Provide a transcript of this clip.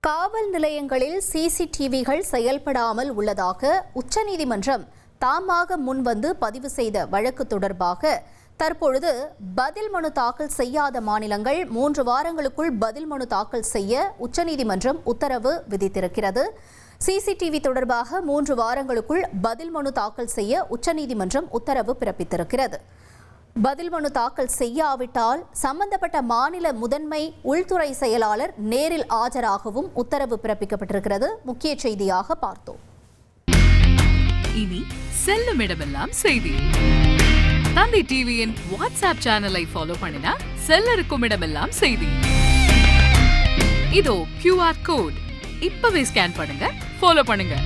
காவல் நிலையங்களில் சிசிடிவிகள் செயல்படாமல் உள்ளதாக உச்சநீதிமன்றம் தாமாக முன்வந்து பதிவு செய்த வழக்கு தொடர்பாக தற்பொழுது பதில் மனு தாக்கல் செய்யாத மாநிலங்கள் 3 வாரங்களுக்குள் பதில் மனு தாக்கல் செய்ய உச்சநீதிமன்றம் உத்தரவு விதித்திருக்கிறது. சிசிடிவி தொடர்பாக 3 வாரங்களுக்குள் பதில் மனு தாக்கல் செய்ய உச்சநீதிமன்றம் உத்தரவு பிறப்பித்திருக்கிறது. பதில் மனு தாக்கல் செய்யாவிட்டால் சம்பந்தப்பட்ட மாநில முதன்மை உள்துறை செயலாளர் நேரில் ஆஜராகவும் உத்தரவு பிறப்பிக்கப்பட்டிருக்கிறது. முக்கிய செய்தியாக பார்த்தோம். இனி செல்லும் இடமெல்லாம் செய்தி. தந்தி டிவியின் வாட்ஸ்அப் சேனலை ஃபாலோ பண்ணினா செல்ல இருக்கும் இடமெல்லாம் செய்தி. இதோ QR கோட் இப்பவே ஸ்கேன் பண்ணுங்க, ஃபாலோ பண்ணுங்க.